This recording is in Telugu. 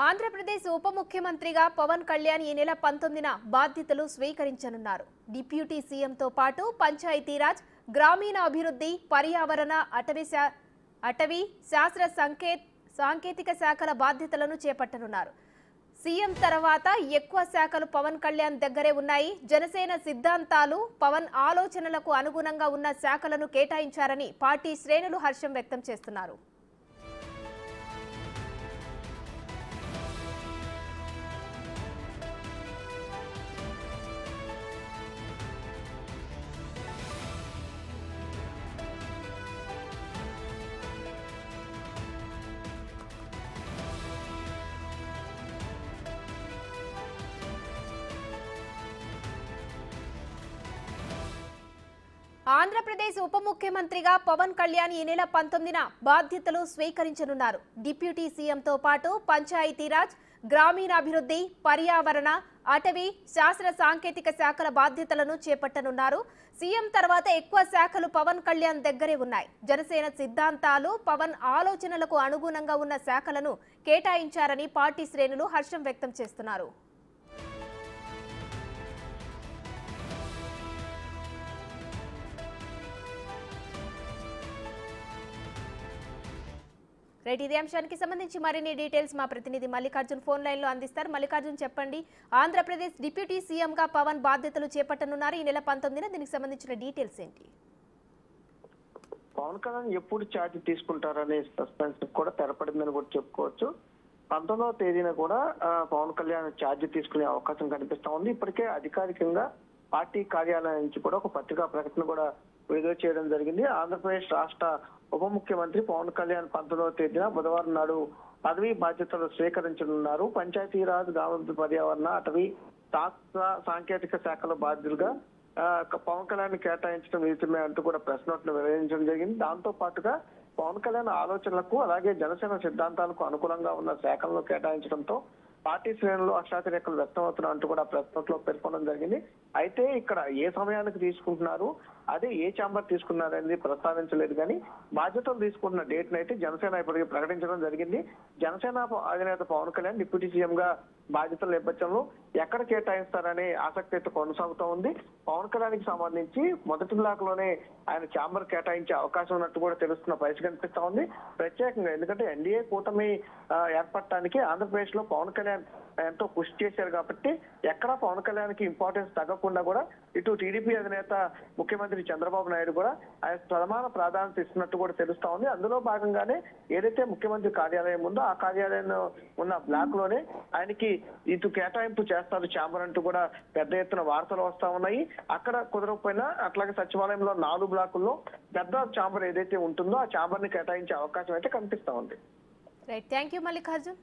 ఆంధ్రప్రదేశ్ ఉప ముఖ్యమంత్రిగా పవన్ కళ్యాణ్ ఈ నెల 19న బాధ్యతలు స్వీకరించనున్నారు. డిప్యూటీ సీఎంతో పాటు పంచాయతీరాజ్, గ్రామీణ అభివృద్ధి, పర్యావరణ, అటవీ శాస్త్ర సాంకేతిక శాఖల బాధ్యతలను చేపట్టనున్నారు. సీఎం తర్వాత ఎక్కువ శాఖలు పవన్ కళ్యాణ్ దగ్గరే ఉన్నాయి. జనసేన సిద్ధాంతాలు, పవన్ ఆలోచనలకు అనుగుణంగా ఉన్న శాఖలను కేటాయించారని పార్టీ శ్రేణులు హర్షం వ్యక్తం చేస్తున్నారు. ఆంధ్రప్రదేశ్ ఉప ముఖ్యమంత్రిగా పవన్ కళ్యాణ్ ఈ నెల 19న బాధ్యతలు స్వీకరించనున్నారు. డిప్యూటీ సీఎంతో పాటు పంచాయతీరాజ్, గ్రామీణాభివృద్ధి, పర్యావరణ, అటవీ శాస్త్ర సాంకేతిక శాఖల బాధ్యతలను చేపట్టనున్నారు. సీఎం తర్వాత ఎక్కువ శాఖలు పవన్ కళ్యాణ్ దగ్గరే ఉన్నాయి. జనసేన సిద్ధాంతాలు, పవన్ ఆలోచనలకు అనుగుణంగా ఉన్న శాఖలను కేటాయించారని పార్టీ శ్రేణులు హర్షం వ్యక్తం చేస్తున్నారు. ఇదే అంశానికి సంబంధించి మరిన్ని డీటెయిల్స్ మా ప్రతినిధి మల్లికార్జున్ ఫోన్ లైన్ లో అందిస్తారు. మల్లికార్జున్, చెప్పండి, ఆంధ్రప్రదేశ్ డిప్యూటీ సీఎం గా పవన్ బాధ్యతలు చేపట్టనున్నారు. ఈ నెల 19న దీనికి సంబంధించిన డీటెయిల్స్ ఏంటి? పవన్ కళ్యాణ్ ఎప్పుడు ఛార్జ్ తీసుకుంటారనే సస్పెన్స్ కూడా తెరపడిందని కూడా చెప్పుకోవచ్చు. 19వ తేదీన కూడా పవన్ కళ్యాణ్ ఛార్జ్ తీసుకునే అవకాశం కనిపిస్తా ఉంది. ఇప్పటికే అధికారికంగా పార్టీ కార్యాలయం నుంచి కూడా ఒక పత్రికా ప్రకటన కూడా విడుదల చేయడం జరిగింది. ఆంధ్రప్రదేశ్ రాష్ట్ర ఉప ముఖ్యమంత్రి పవన్ కళ్యాణ్ 19వ తేదీన బుధవారం నాడు పదవీ బాధ్యతలు స్వీకరించనున్నారు. పంచాయతీరాజ్, గ్రామాభివృద్ధి, పర్యావరణ, అటవీ శాస్త్ర సాంకేతిక శాఖల బాధ్యులుగా పవన్ కళ్యాణ్ కేటాయించడం నిజమే అంటూ కూడా ప్రెస్ నోట్ ను వెల్లడించడం జరిగింది. దాంతో పాటుగా పవన్ కళ్యాణ్ ఆలోచనలకు అలాగే జనసేన సిద్ధాంతాలకు అనుకూలంగా ఉన్న శాఖలను కేటాయించడంతో పార్టీ శ్రేణులు అక్షాతిరేకలు వ్యక్తం అవుతున్నా అంటూ కూడా ప్రెస్ నోట్ లో పేర్కొనడం జరిగింది. అయితే ఇక్కడ ఏ సమయానికి తీసుకుంటున్నారు, అదే ఏ ఛాంబర్ తీసుకున్నారు అనేది ప్రస్తావించలేదు. కానీ బాధ్యతలు తీసుకుంటున్న డేట్ అయితే జనసేన ఇప్పటికీ ప్రకటించడం జరిగింది. జనసేన అధినేత పవన్ కళ్యాణ్ డిప్యూటీ సీఎం గా బాధ్యతల నేపథ్యంలో ఎక్కడ కేటాయిస్తారనే ఆసక్తి అయితే కొనసాగుతూ ఉంది. పవన్ కళ్యాణ్ కి సంబంధించి మొదటి బ్లాక్ లోనే ఆయన ఛాంబర్ కేటాయించే అవకాశం ఉన్నట్టు కూడా తెలుస్తున్న పరిస్థితి కనిపిస్తా ఉంది. ప్రత్యేకంగా ఎందుకంటే ఎన్డీఏ కూటమి ఏర్పడటానికి ఆంధ్రప్రదేశ్ లో పవన్ కళ్యాణ్ ఎంతో కృషి చేశారు కాబట్టి ఎక్కడా పవన్ కళ్యాణ్ కి ఇంపార్టెన్స్ తగ్గకుండా కూడా ఇటు టీడీపీ అధినేత ముఖ్యమంత్రి చంద్రబాబు నాయుడు కూడా ఆయన ప్రధాన ప్రాధాన్యత ఇస్తున్నట్టు కూడా తెలుస్తా ఉంది. అందులో భాగంగానే ఏదైతే ముఖ్యమంత్రి కార్యాలయం ఉందో ఆ కార్యాలయంలో ఉన్న బ్లాక్ లోనే ఆయనకి ఇటు కేటాయింపు చేస్తారు ఛాంబర్ అంటూ కూడా పెద్ద ఎత్తున వార్తలు వస్తా ఉన్నాయి. అక్కడ కుదరకపోయినా అట్లాగే సచివాలయంలో 4 బ్లాకుల్లో పెద్ద ఛాంబర్ ఏదైతే ఉంటుందో ఆ ఛాంబర్ ని కేటాయించే అవకాశం అయితే కనిపిస్తా ఉంది. Right, thank you Mallikarjun.